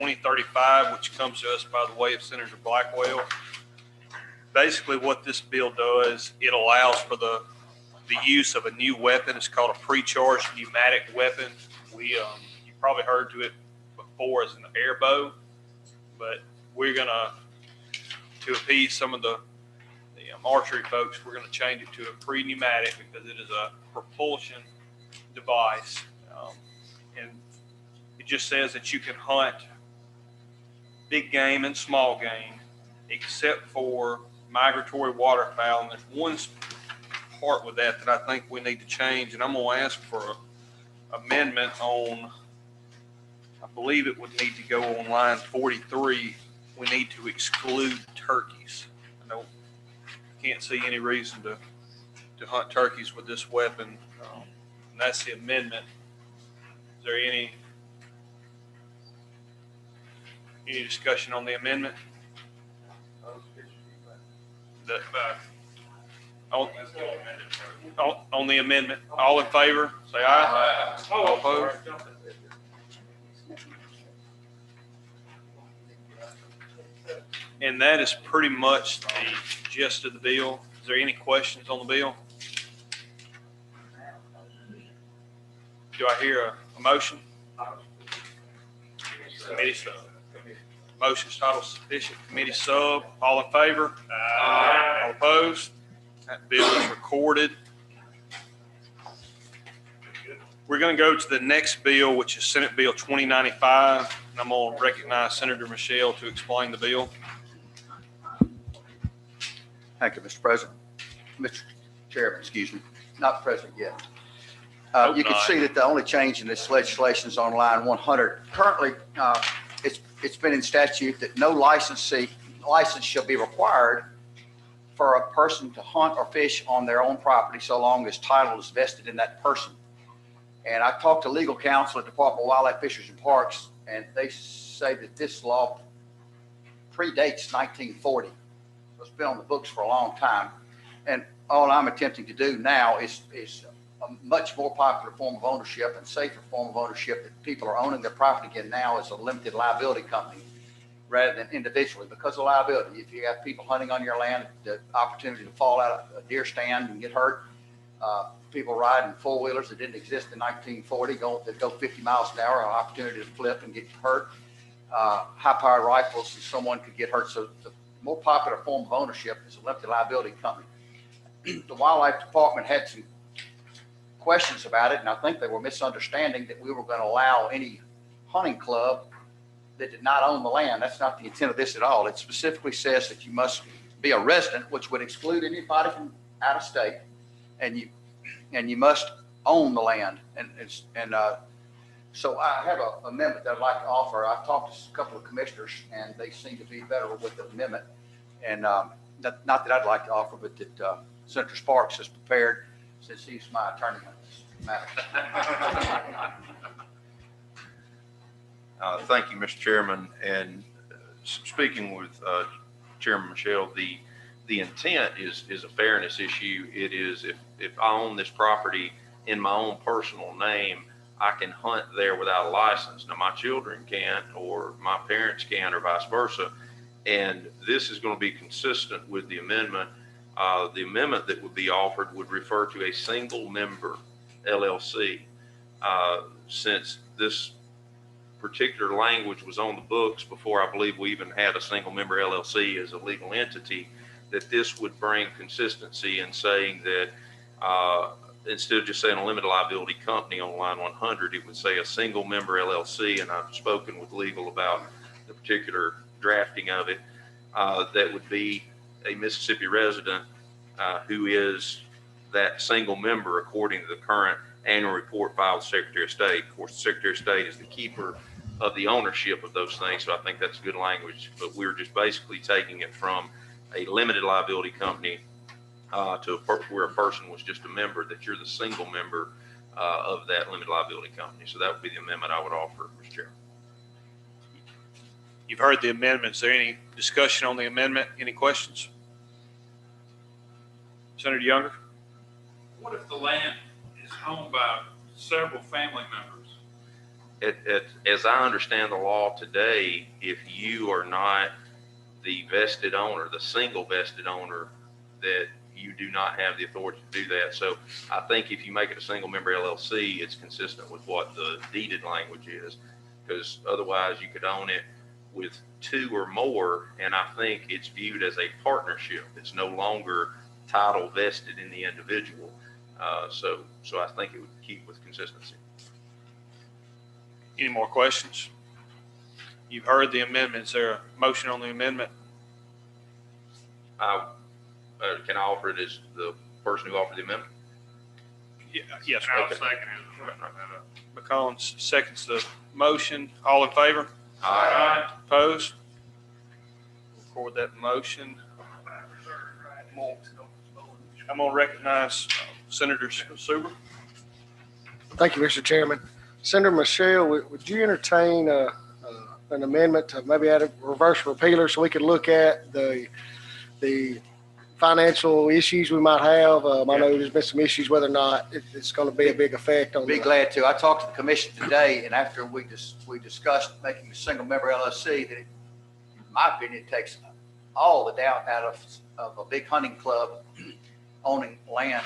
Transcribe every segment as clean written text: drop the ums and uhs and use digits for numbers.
2035, which comes to us by the way of Senator Blackwell. Basically what this bill does, it allows for the use of a new weapon. It's called a pre-charged pneumatic weapon. You probably heard to it before as an air bow, but we're gonna, to appease some of the archery folks, we're gonna change it to a pre-pneumatic because it is a propulsion device. And it just says that you can hunt big game and small game, except for migratory waterfowl. And there's one part with that I think we need to change, and I'm going to ask for an amendment on, I believe it would need to go on line 43. We need to exclude turkeys. I can't see any reason to hunt turkeys with this weapon. And that's the amendment. Is there any discussion on the amendment? On the amendment, all in favor, say aye. All opposed? And that is pretty much the gist of the bill. Is there any questions on the bill? Do I hear a motion? Committee sub. Motion's title sufficient. Committee sub. All in favor? Aye. All opposed? That bill is recorded. We're going to go to the next bill, which is Senate Bill 2095. And I'm going to recognize Senator Michelle to explain the bill. Thank you, Mr. President. Mr. Chairman, excuse me, not President yet. You can see that the only change in this legislation is on line 100. Currently, it's been in statute that no license shall be required for a person to hunt or fish on their own property so long as title is vested in that person. And I talked to legal counsel at the Department of Wildlife, Fisheries, and Parks, and they say that this law predates 1940. So it's been on the books for a long time. And all I'm attempting to do now is a much more popular form of ownership and safer form of ownership that people are owning their property again now as a limited liability company rather than individually because of liability. If you have people hunting on your land, the opportunity to fall out of a deer stand and get hurt, people riding four-wheelers that didn't exist in 1940, that go 50 miles an hour, an opportunity to flip and get hurt, high-powered rifles, and someone could get hurt. So the more popular form of ownership is a limited liability company. The Wildlife Department had some questions about it, and I think they were misunderstanding that we were going to allow any hunting club that did not own the land. That's not the intent of this at all. It specifically says that you must be a resident, which would exclude anybody from out of state, and you must own the land. So I have an amendment that I'd like to offer. I've talked to a couple of commissioners, and they seem to be better with the amendment. And not that I'd like to offer, but that Senator Sparks has prepared, since he's my attorney on this matter. Thank you, Mr. Chairman. And speaking with Chairman Michelle, the intent is a fairness issue. It is if I own this property in my own personal name, I can hunt there without a license. Now my children can't, or my parents can, or vice versa. And this is going to be consistent with the amendment. The amendment that would be offered would refer to a single member LLC. Since this particular language was on the books before I believe we even had a single member LLC as a legal entity, that this would bring consistency in saying that instead of just saying a limited liability company on line 100, it would say a single member LLC. And I've spoken with legal about the particular drafting of it. That would be a Mississippi resident who is that single member according to the current annual report filed with the Secretary of State. Of course, the Secretary of State is the keeper of the ownership of those things, so I think that's good language. But we're just basically taking it from a limited liability company to where a person was just a member, that you're the single member of that limited liability company. So that would be the amendment I would offer, Mr. Chairman. You've heard the amendment. Is there any discussion on the amendment? Any questions? Senator Younger? What if the land is owned by several family members as I understand the law today, if you are not the vested owner, the single vested owner, that you do not have the authority to do that. So I think if you make it a single member LLC, it's consistent with what the deeded language is, because otherwise you could own it with two or more, and I think it's viewed as a partnership. It's no longer title vested in the individual. So I think it would keep with consistency. Any more questions? You've heard the amendment. Is there a motion on the amendment? Can I offer it as the person who offered the amendment? Yes. I'll Okay. second it. McCollum seconds the motion. All in favor? Aye. Opposed? Record that motion. I'm going to recognize Senator Suber. Thank you, Mr. Chairman. Senator Michelle, would you entertain an amendment to maybe add a reverse repealer so we could look at the financial issues we might have? I know there's been some issues whether or not it's going to be a big effect on. Be glad to. I talked to the commission today, and after we discussed making a single member LLC, that in my opinion, it takes all the doubt out of a big hunting club owning land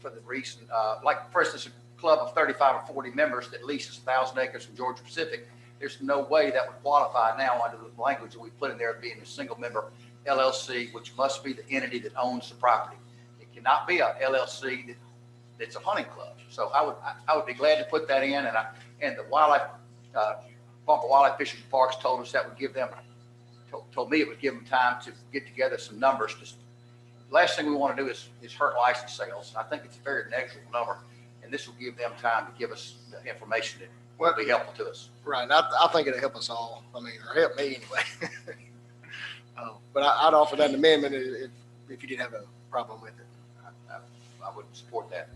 for the reason, like for instance, a club of 35 or 40 members that leases 1,000 acres from Georgia Pacific. There's no way that would qualify now under the language that we put in there of being a single member LLC, which must be the entity that owns the property. It cannot be a LLC that's a hunting club. So I would be glad to put that in, and the wildlife, Bumpur Wildlife Fisheries and Parks told us that would give them, told me it would give them time to get together some numbers. The last thing we want to do is hurt license sales. I think it's a very negligible number, and this will give them time to give us the information that will be helpful to us. Right. I think it'll help us all. I mean, or help me anyway. But I'd offer that amendment if you did have a problem with it. I would support that.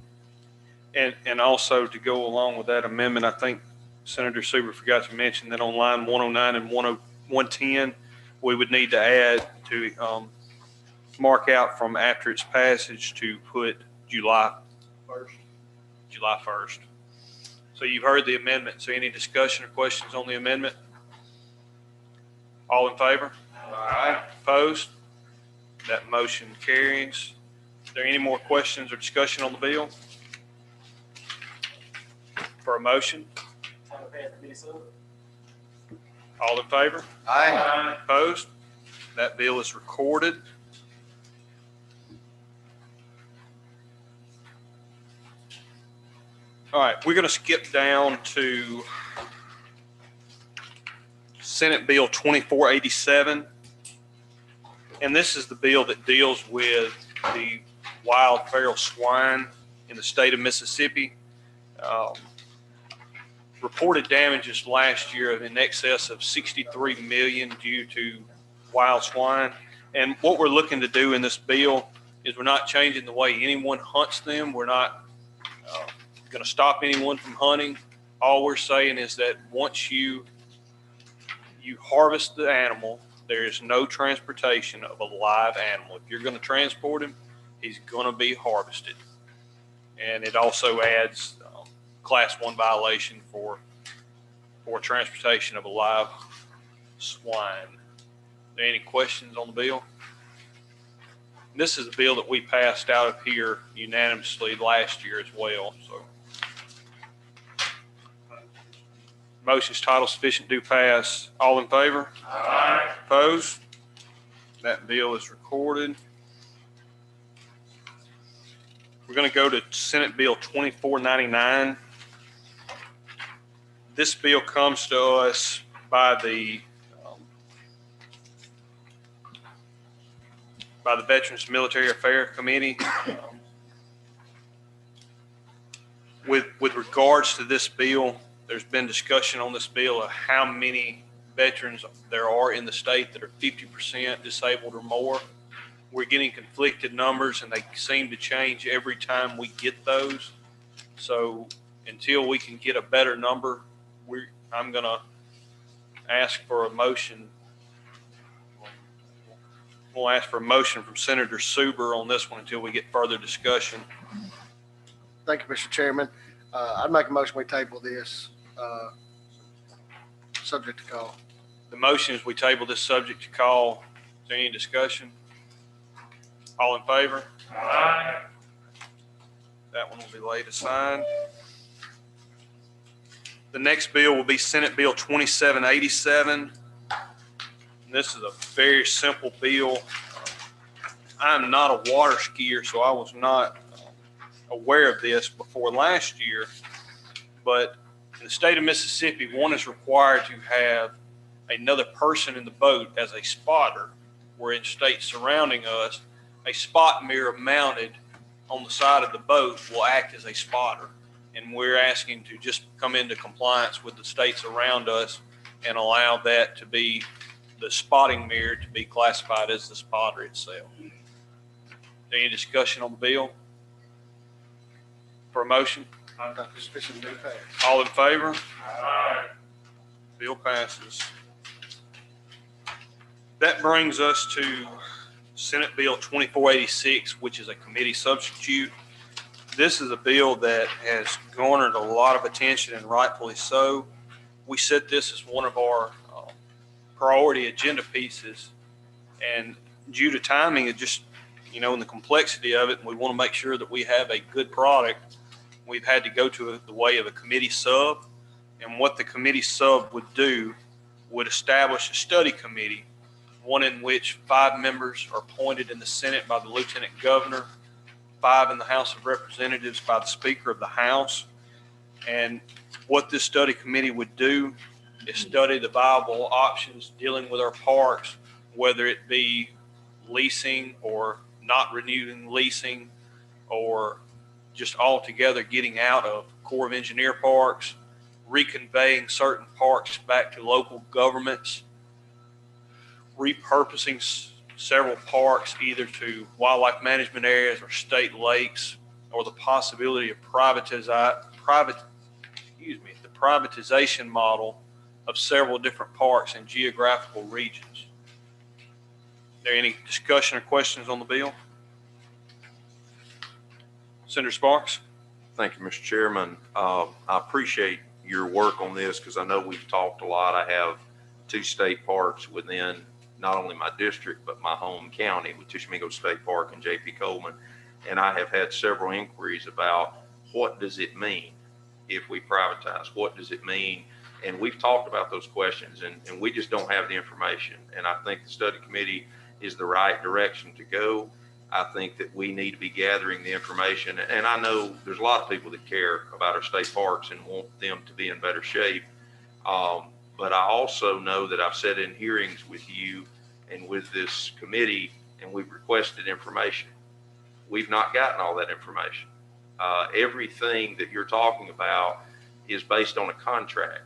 And also to go along with that amendment, I think Senator Suber forgot to mention that on line 109 and 110, we would need to add to mark out from after its passage to put July 1st. So you've heard the amendment. So any discussion or questions on the amendment? All in favor? Aye. Opposed? That motion carries. Is there any more questions or discussion on the bill? For a motion? All in favor? Aye. Opposed? That bill is recorded. All right, we're going to skip down to Senate Bill 2487. And this is the bill that deals with the wild feral swine in the state of Mississippi. Reported damages last year of in excess of 63 million due to wild swine. And what we're looking to do in this bill is we're not changing the way anyone hunts them. We're not going to stop anyone from hunting. All we're saying is that once you harvest the animal, there is no transportation of a live animal. If you're going to transport him, he's going to be harvested. And it also adds Class 1 violation for transportation of a live swine. Are there any questions on the bill? This is a bill that we passed out of here unanimously last year as well. So, motion's title sufficient to pass. All in favor? Aye. Opposed? That bill is recorded. We're going to go to Senate Bill 2499. This bill comes to us by the Veterans Military Affairs Committee. With regards to this bill, there's been discussion on this bill of how many veterans there are in the state that are 50% disabled or more. We're getting conflicted numbers, and they seem to change every time we get those. So until we can get a better number, I'm going to ask for a motion. We'll ask for a motion from Senator Suber on this one until we get further discussion. Thank you, Mr. Chairman. I'd make a motion we table this subject to call. The motion is we table this subject to call. Is there any discussion? All in favor? Aye. That one will be laid aside. The next bill will be Senate Bill 2787. And this is a very simple bill. I'm not a water skier, so I was not aware of this before last year. But in the state of Mississippi, one is required to have another person in the boat as a spotter, where in states surrounding us, a spot mirror mounted on the side of the boat will act as a spotter. And we're asking to just come into compliance with the states around us and allow that to be the spotting mirror to be classified as the spotter itself. Any discussion on the bill? For a motion? Suspicion to be passed. All in favor? Aye. Bill passes. That brings us to Senate Bill 2486, which is a committee substitute. This is a bill that has garnered a lot of attention, and rightfully so. We set this as one of our priority agenda pieces, and due to timing, it just, and the complexity of it, we want to make sure that we have a good product. We've had to go to the way of a committee sub, and what the committee sub would do would establish a study committee, one in which 5 members are appointed in the Senate by the Lieutenant Governor, 5 in the House of Representatives by the Speaker of the House. And what this study committee would do is study the viable options dealing with our parks, whether it be leasing or not renewing leasing, or just altogether getting out of Corps of Engineer parks, reconveying certain parks back to local governments, repurposing several parks either to wildlife management areas or state lakes, or the possibility of the privatization model of several different parks in geographical regions. Is there any discussion or questions on the bill? Senator Sparks? Thank you, Mr. Chairman. I appreciate your work on this because I know we've talked a lot. I have 2 state parks within not only my district, but my home county with Tishomingo State Park and J.P. Coleman. And I have had several inquiries about what does it mean if we privatize? What does it mean? And we've talked about those questions, and we just don't have the information. And I think the study committee is the right direction to go. I think that we need to be gathering the information. And I know there's a lot of people that care about our state parks and want them to be in better shape. But I also know that I've sat in hearings with you and with this committee, and we've requested information. We've not gotten all that information. Everything that you're talking about is based on a contract.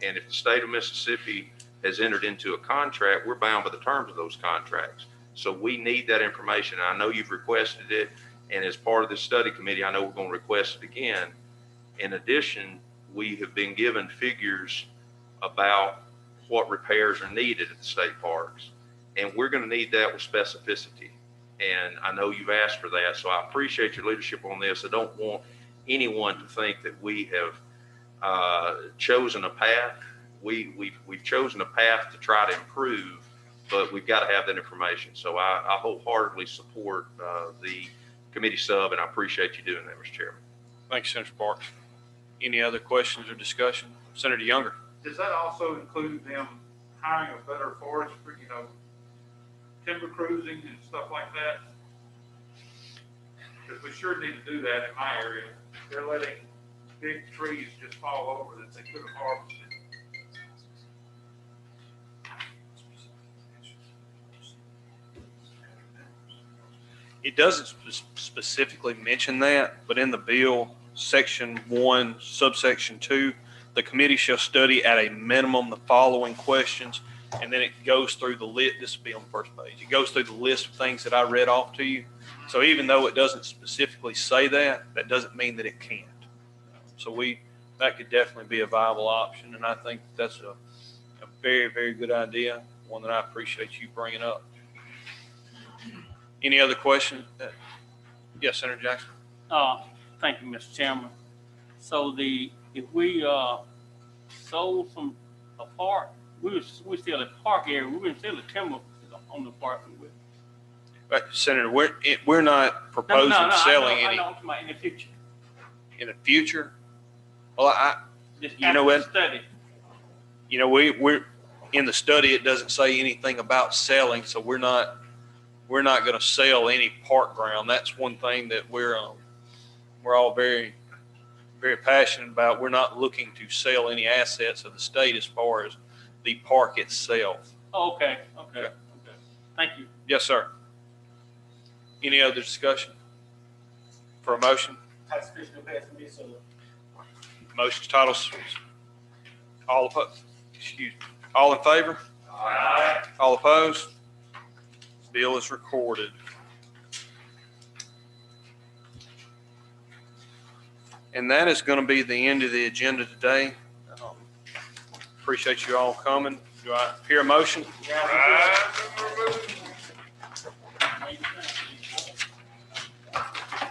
And if the state of Mississippi has entered into a contract, we're bound by the terms of those contracts. So we need that information. I know you've requested it, and as part of this study committee, I know we're going to request it again. In addition, we have been given figures about what repairs are needed at the state parks, and we're going to need that with specificity. And I know you've asked for that, so I appreciate your leadership on this. I don't want anyone to think that we have chosen a path. We've chosen a path to try to improve, but we've got to have that information. So I wholeheartedly support the committee sub, and I appreciate you doing that, Mr. Chairman. Thank you, Senator Sparks. Any other questions or discussion? Senator Younger? Does that also include them hiring a better forest for, timber cruising and stuff like that? Because we sure need to do that in my area. They're letting big trees just fall over that they could have harvested. It doesn't specifically mention that, but in the bill, section 1, subsection 2, the committee shall study at a minimum the following questions, and then it goes through the list. This will be on the first page. It goes through the list of things that I read off to you. So even though it doesn't specifically say that, that doesn't mean that it can't. So that could definitely be a viable option, and I think that's a very, very good idea, one that I appreciate you bringing up. Any other questions? Yes, Senator Jackson. Thank you, Mr. Chairman. So if we sold some a park, we sell a park area, we wouldn't sell the timber on the park. But Senator, we're not proposing selling I any know, I'm talking about in the future. in the future. Well, Just You know after what? the study. we're in the study. It doesn't say anything about selling, so we're not going to sell any park ground. That's one thing that we're all very, very passionate about. We're not looking to sell any assets of the state as far as the park itself. Oh, okay. Thank you. Yes, sir. Any other discussion for a motion? Motion's title. All opposed? Excuse me. All in favor? Aye. All opposed? Bill is recorded. And that is going to be the end of the agenda today. Appreciate you all coming. Do I hear a motion? Aye.